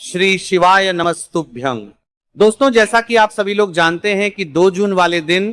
श्री शिवाय नमस्तुभ्यं। दोस्तों, जैसा कि आप सभी लोग जानते हैं कि 2 जून वाले दिन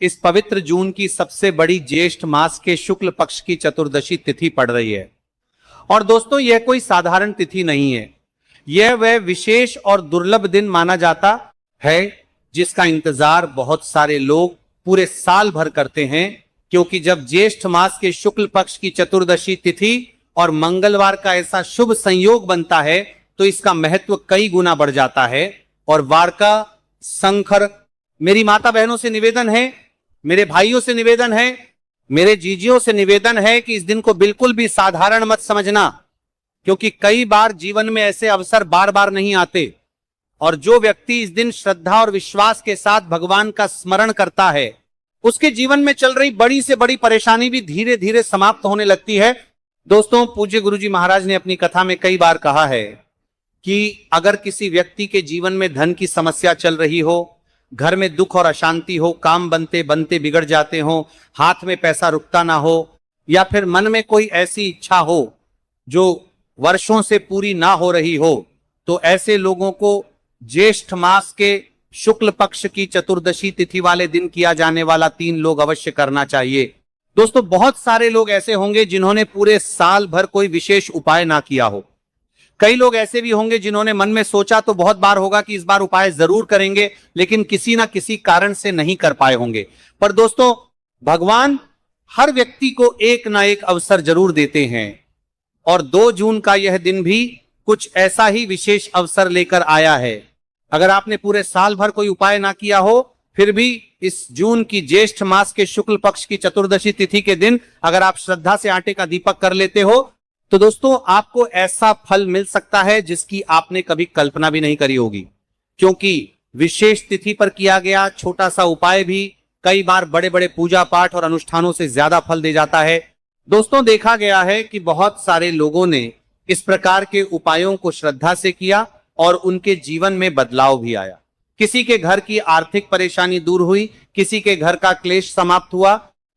इस पवित्र जून की सबसे बड़ी ज्येष्ठ मास के शुक्ल पक्ष की चतुर्दशी तिथि पड़ रही है। और दोस्तों, यह कोई साधारण तिथि नहीं है। यह वह विशेष और दुर्लभ दिन माना जाता है जिसका इंतजार बहुत सारे लोग पूरे साल भर करते हैं, क्योंकि जब ज्येष्ठ मास के शुक्ल पक्ष की चतुर्दशी तिथि और मंगलवार का ऐसा शुभ संयोग बनता है तो इसका महत्व कई गुना बढ़ जाता है। और वार्का संखर मेरी माता बहनों से निवेदन है, मेरे भाइयों से निवेदन है, मेरे जीजियों से निवेदन है कि इस दिन को बिल्कुल भी साधारण मत समझना, क्योंकि कई बार जीवन में ऐसे अवसर बार बार नहीं आते। और जो व्यक्ति इस दिन श्रद्धा और विश्वास के साथ भगवान का स्मरण करता है, उसके जीवन में चल रही बड़ी से बड़ी परेशानी भी धीरे धीरे समाप्त होने लगती है। दोस्तों, पूज्य गुरुजी महाराज ने अपनी कथा में कई बार कहा है कि अगर किसी व्यक्ति के जीवन में धन की समस्या चल रही हो, घर में दुख और अशांति हो, काम बनते बनते बिगड़ जाते हो, हाथ में पैसा रुकता ना हो, या फिर मन में कोई ऐसी इच्छा हो जो वर्षों से पूरी ना हो रही हो, तो ऐसे लोगों को ज्येष्ठ मास के शुक्ल पक्ष की चतुर्दशी तिथि वाले दिन किया जाने वाला 3 लोग अवश्य करना चाहिए। दोस्तों, बहुत सारे लोग ऐसे होंगे जिन्होंने पूरे साल भर कोई विशेष उपाय ना किया हो। कई लोग ऐसे भी होंगे जिन्होंने मन में सोचा तो बहुत बार होगा कि इस बार उपाय जरूर करेंगे, लेकिन किसी ना किसी कारण से नहीं कर पाए होंगे। पर दोस्तों, भगवान हर व्यक्ति को एक ना एक अवसर जरूर देते हैं, और 2 जून का यह दिन भी कुछ ऐसा ही विशेष अवसर लेकर आया है। अगर आपने पूरे साल भर कोई उपाय ना किया हो, फिर भी इस जून की ज्येष्ठ मास के शुक्ल पक्ष की चतुर्दशी तिथि के दिन अगर आप श्रद्धा से आटे का दीपक कर लेते हो, तो दोस्तों आपको ऐसा फल मिल सकता है जिसकी आपने कभी कल्पना भी नहीं करी होगी। क्योंकि विशेष तिथि पर किया गया छोटा सा उपाय भी कई बार बड़े बड़े पूजा पाठ और अनुष्ठानों से ज्यादा फल दे जाता है। दोस्तों, देखा गया है कि बहुत सारे लोगों ने इस प्रकार के उपायों को श्रद्धा से किया और उनके जीवन में बदलाव भी आया। किसी के घर की आर्थिक परेशानी दूर हुई, किसी के घर का क्लेश समाप्त हुआ,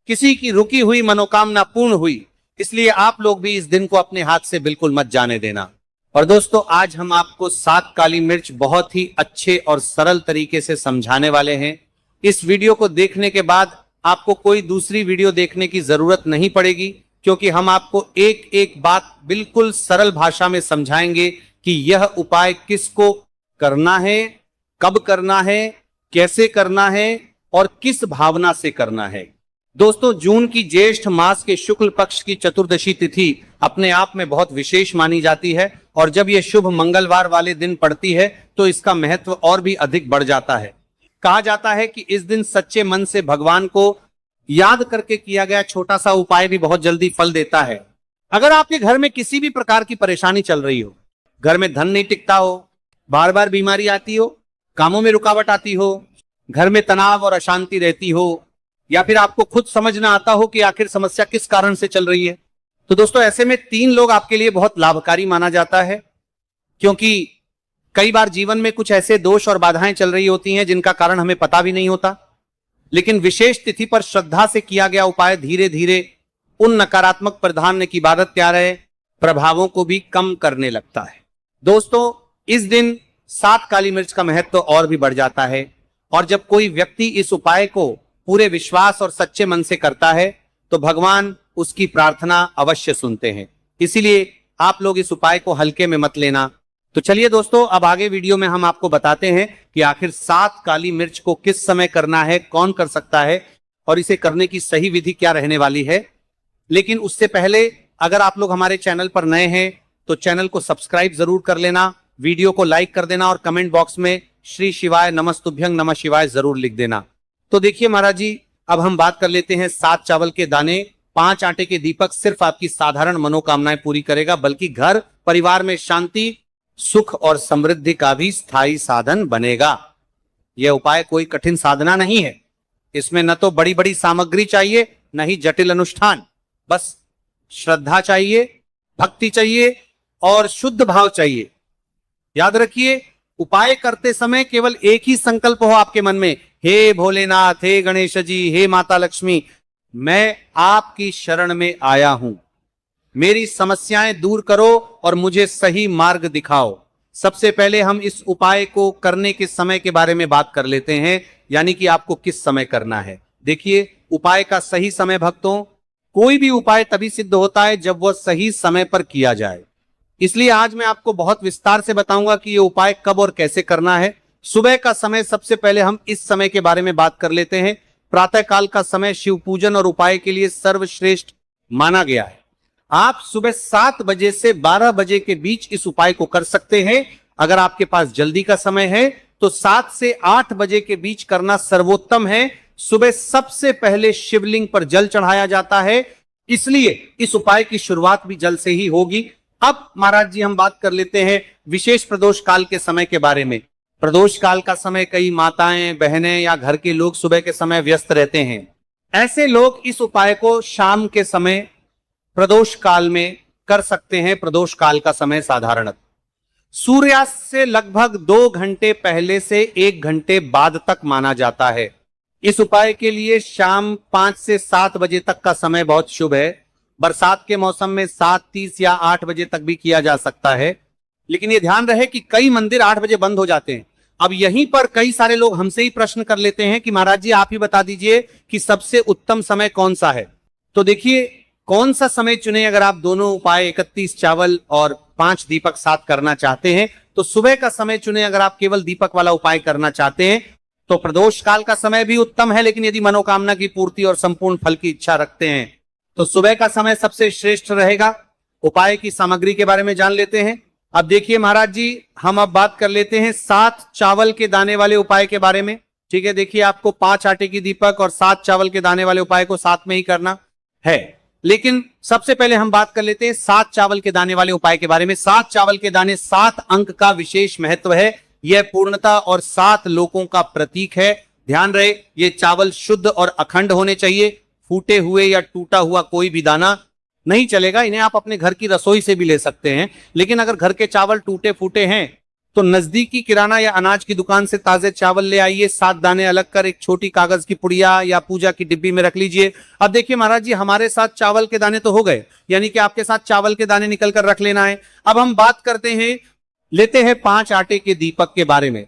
किसी की रुकी हुई मनोकामना पूर्ण हुई। इसलिए आप लोग भी इस दिन को अपने हाथ से बिल्कुल मत जाने देना। और दोस्तों, आज हम आपको 7 काली मिर्च बहुत ही अच्छे और सरल तरीके से समझाने वाले हैं। इस वीडियो को देखने के बाद आपको कोई दूसरी वीडियो देखने की जरूरत नहीं पड़ेगी, क्योंकि हम आपको एक एक बात बिल्कुल सरल भाषा में समझाएंगे कि यह उपाय किसको करना है, कब करना है, कैसे करना है और किस भावना से करना है। दोस्तों, जून की ज्येष्ठ मास के शुक्ल पक्ष की चतुर्दशी तिथि अपने आप में बहुत विशेष मानी जाती है, और जब यह शुभ मंगलवार वाले दिन पड़ती है तो इसका महत्व और भी अधिक बढ़ जाता है। कहा जाता है कि इस दिन सच्चे मन से भगवान को याद करके किया गया छोटा सा उपाय भी बहुत जल्दी फल देता है। अगर आपके घर में किसी भी प्रकार की परेशानी चल रही हो, घर में धन नहीं टिकता हो, बार बार बीमारी आती हो, कामों में रुकावट आती हो, घर में तनाव और अशांति रहती हो, या फिर आपको खुद समझ ना आता हो कि आखिर समस्या किस कारण से चल रही है, तो दोस्तों ऐसे में 3 लोग आपके लिए बहुत लाभकारी माना जाता है। क्योंकि कई बार जीवन में कुछ ऐसे दोष और बाधाएं चल रही होती हैं जिनका कारण हमें पता भी नहीं होता, लेकिन विशेष तिथि पर श्रद्धा से किया गया उपाय धीरे धीरे उन नकारात्मक प्राधान्य की इबादत क्या रहे प्रभावों को भी कम करने लगता है। दोस्तों, इस दिन 7 काली मिर्च का महत्व और भी बढ़ जाता है, और जब कोई व्यक्ति इस उपाय को पूरे विश्वास और सच्चे मन से करता है तो भगवान उसकी प्रार्थना अवश्य सुनते हैं। इसीलिए आप लोग इस उपाय को हल्के में मत लेना। तो चलिए दोस्तों, अब आगे वीडियो में हम आपको बताते हैं कि आखिर 7 काली मिर्च को किस समय करना है, कौन कर सकता है और इसे करने की सही विधि क्या रहने वाली है। लेकिन उससे पहले अगर आप लोग हमारे चैनल पर नए हैं तो चैनल को सब्सक्राइब जरूर कर लेना, वीडियो को लाइक कर देना और कमेंट बॉक्स में श्री शिवाय नमस्तुभ्यं नमः शिवाय जरूर लिख देना। तो देखिए महाराज जी, अब हम बात कर लेते हैं 7 चावल के दाने, 5 आटे के दीपक सिर्फ आपकी साधारण मनोकामनाएं पूरी करेगा, बल्कि घर परिवार में शांति, सुख और समृद्धि का भी स्थायी साधन बनेगा। यह उपाय कोई कठिन साधना नहीं है। इसमें न तो बड़ी बड़ी सामग्री चाहिए, न ही जटिल अनुष्ठान। बस श्रद्धा चाहिए, भक्ति चाहिए और शुद्ध भाव चाहिए। याद रखिए, उपाय करते समय केवल एक ही संकल्प हो आपके मन में, हे भोलेनाथ, हे गणेश जी, हे माता लक्ष्मी, मैं आपकी शरण में आया हूं, मेरी समस्याएं दूर करो और मुझे सही मार्ग दिखाओ। सबसे पहले हम इस उपाय को करने के समय के बारे में बात कर लेते हैं, यानी कि आपको किस समय करना है। देखिए, उपाय का सही समय भक्तों, कोई भी उपाय तभी सिद्ध होता है जब वह सही समय पर किया जाए। इसलिए आज मैं आपको बहुत विस्तार से बताऊंगा कि यह उपाय कब और कैसे करना है। सुबह का समय, सबसे पहले हम इस समय के बारे में बात कर लेते हैं। प्रातः काल का समय शिव पूजन और उपाय के लिए सर्वश्रेष्ठ माना गया है। आप सुबह 7 बजे से 12 बजे के बीच इस उपाय को कर सकते हैं। अगर आपके पास जल्दी का समय है तो 7 से 8 बजे के बीच करना सर्वोत्तम है। सुबह सबसे पहले शिवलिंग पर जल चढ़ाया जाता है, इसलिए इस उपाय की शुरुआत भी जल से ही होगी। अब महाराज जी हम बात कर लेते हैं विशेष प्रदोष काल के समय के बारे में। प्रदोष काल का समय कई माताएं, बहनें या घर के लोग सुबह के समय व्यस्त रहते हैं। ऐसे लोग इस उपाय को शाम के समय प्रदोष काल में कर सकते हैं। प्रदोष काल का समय साधारणतः सूर्यास्त से लगभग 2 घंटे पहले से 1 घंटे बाद तक माना जाता है। इस उपाय के लिए शाम 5 से 7 बजे तक का समय बहुत शुभ है। बरसात के मौसम में 7:30 या 8 बजे तक भी किया जा सकता है, लेकिन यह ध्यान रहे कि कई मंदिर 8 बजे बंद हो जाते हैं। अब यहीं पर कई सारे लोग हमसे ही प्रश्न कर लेते हैं कि महाराज जी आप ही बता दीजिए कि सबसे उत्तम समय कौन सा है। तो देखिए, कौन सा समय चुने। अगर आप दोनों उपाय 31 चावल और 5 दीपक साथ करना चाहते हैं तो सुबह का समय चुने। अगर आप केवल दीपक वाला उपाय करना चाहते हैं तो प्रदोष काल का समय भी उत्तम है, लेकिन यदि मनोकामना की पूर्ति और संपूर्ण फल की इच्छा रखते हैं तो सुबह का समय सबसे श्रेष्ठ रहेगा। उपाय की सामग्री के बारे में जान लेते हैं। अब देखिए महाराज जी, हम अब बात कर लेते हैं 7 चावल के दाने वाले उपाय के बारे में। ठीक है, देखिए आपको 5 आटे की दीपक और 7 चावल के दाने वाले उपाय को साथ में ही करना है, लेकिन सबसे पहले हम बात कर लेते हैं 7 चावल के दाने वाले उपाय के बारे में। 7 चावल के दाने 7 अंक का विशेष महत्व है। यह पूर्णता और 7 लोकों का प्रतीक है। ध्यान रहे, ये चावल शुद्ध और अखंड होने चाहिए। फूटे हुए या टूटा हुआ कोई भी दाना नहीं चलेगा। इन्हें आप अपने घर की रसोई से भी ले सकते हैं, लेकिन अगर घर के चावल टूटे फूटे हैं तो नजदीकी किराना या अनाज की दुकान से ताजे चावल ले आइए। 7 दाने अलग कर एक छोटी कागज की पुड़िया या पूजा की डिब्बी में रख लीजिए। अब देखिए महाराज जी, हमारे साथ चावल के दाने तो हो गए, यानी कि आपके साथ चावल के दाने निकल कर रख लेना है। अब हम बात करते हैं, लेते हैं 5 आटे के दीपक के बारे में।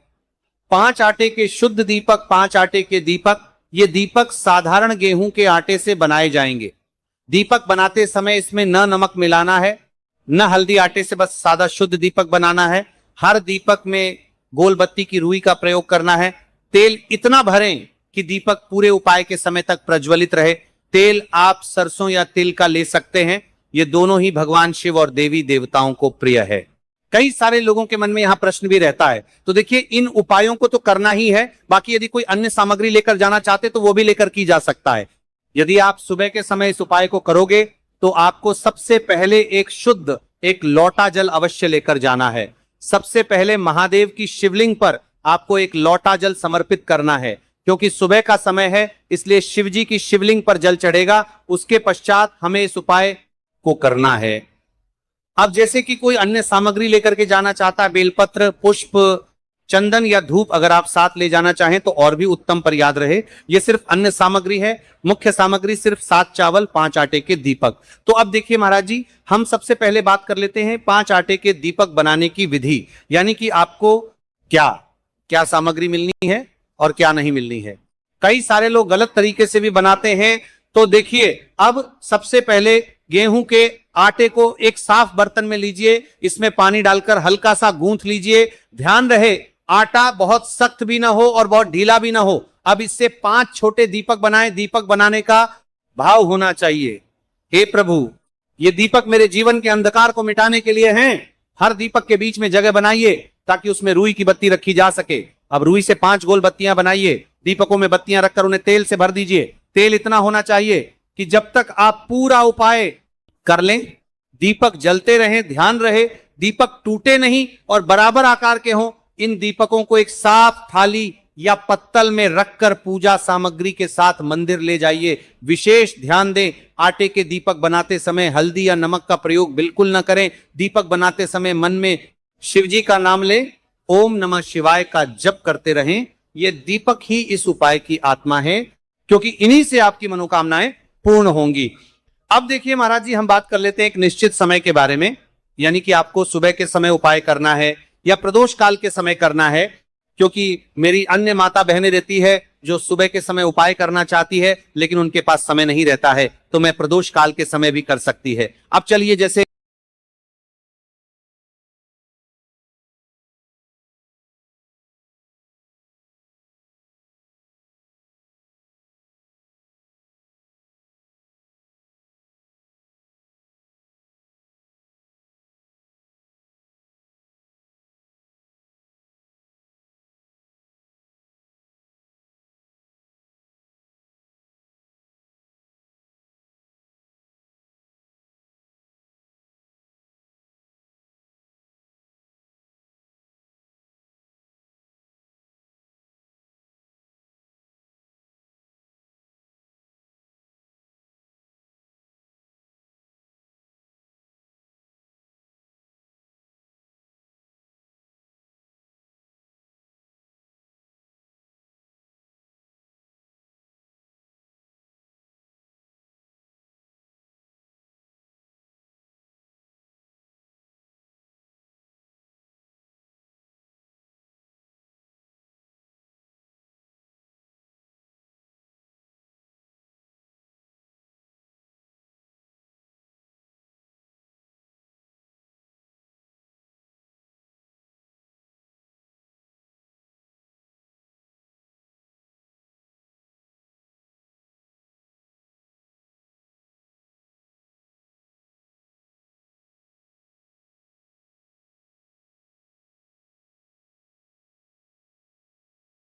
5 आटे के शुद्ध दीपक, 5 आटे के दीपक, ये दीपक साधारण गेहूं के आटे से बनाए जाएंगे। दीपक बनाते समय इसमें न नमक मिलाना है, न हल्दी, आटे से बस सादा शुद्ध दीपक बनाना है। हर दीपक में गोल बत्ती की रुई का प्रयोग करना है। तेल इतना भरें कि दीपक पूरे उपाय के समय तक प्रज्वलित रहे। तेल आप सरसों या तिल का ले सकते हैं, ये दोनों ही भगवान शिव और देवी देवताओं को प्रिय है। कई सारे लोगों के मन में यहां प्रश्न भी रहता है, तो देखिए इन उपायों को तो करना ही है, बाकी यदि कोई अन्य सामग्री लेकर जाना चाहते तो वो भी लेकर की जा सकता है। यदि आप सुबह के समय इस उपाय को करोगे तो आपको सबसे पहले एक लोटा जल अवश्य लेकर जाना है। सबसे पहले महादेव की शिवलिंग पर आपको एक लोटा जल समर्पित करना है, क्योंकि सुबह का समय है, इसलिए शिव जी की शिवलिंग पर जल चढ़ेगा। उसके पश्चात हमें इस उपाय को करना है। अब जैसे कि कोई अन्य सामग्री लेकर के जाना चाहता है, बेलपत्र, पुष्प, चंदन या धूप अगर आप साथ ले जाना चाहें तो और भी उत्तम, पर याद रहे ये सिर्फ अन्य सामग्री है। मुख्य सामग्री सिर्फ 7 चावल, 5 आटे के दीपक। तो अब देखिए महाराज जी, हम सबसे पहले बात कर लेते हैं 5 आटे के दीपक बनाने की विधि, यानी कि आपको क्या क्या सामग्री मिलनी है और क्या नहीं मिलनी है। कई सारे लोग गलत तरीके से भी बनाते हैं। तो देखिए, अब सबसे पहले गेहूं के आटे को एक साफ बर्तन में लीजिए, इसमें पानी डालकर हल्का सा गूंथ लीजिए। ध्यान रहे, आटा बहुत सख्त भी ना हो और बहुत ढीला भी ना हो। अब इससे 5 छोटे दीपक बनाएं। दीपक बनाने का भाव होना चाहिए, हे प्रभु ये दीपक मेरे जीवन के अंधकार को मिटाने के लिए हैं। हर दीपक के बीच में जगह बनाइए ताकि उसमें रुई की बत्ती रखी जा सके। अब रुई से 5 गोल बत्तियां बनाइए, दीपकों में बत्तियां रखकर उन्हें तेल से भर दीजिए। तेल इतना होना चाहिए कि जब तक आप पूरा उपाय कर लें दीपक जलते रहें। ध्यान रहे, दीपक टूटे नहीं और बराबर आकार के हों। इन दीपकों को एक साफ थाली या पत्तल में रखकर पूजा सामग्री के साथ मंदिर ले जाइए। विशेष ध्यान दें, आटे के दीपक बनाते समय हल्दी या नमक का प्रयोग बिल्कुल न करें। दीपक बनाते समय मन में शिव जी का नाम लें, ओम नमः शिवाय का जप करते रहें। ये दीपक ही इस उपाय की आत्मा है, क्योंकि इन्हीं से आपकी मनोकामनाएं पूर्ण होंगी। अब देखिए महाराज जी, हम बात कर लेते हैं एक निश्चित समय के बारे में, यानी कि आपको सुबह के समय उपाय करना है या प्रदोष काल के समय करना है, क्योंकि मेरी अन्य माता बहनें रहती है जो सुबह के समय उपाय करना चाहती है लेकिन उनके पास समय नहीं रहता है, तो मैं प्रदोष काल के समय भी कर सकती है। अब चलिए, जैसे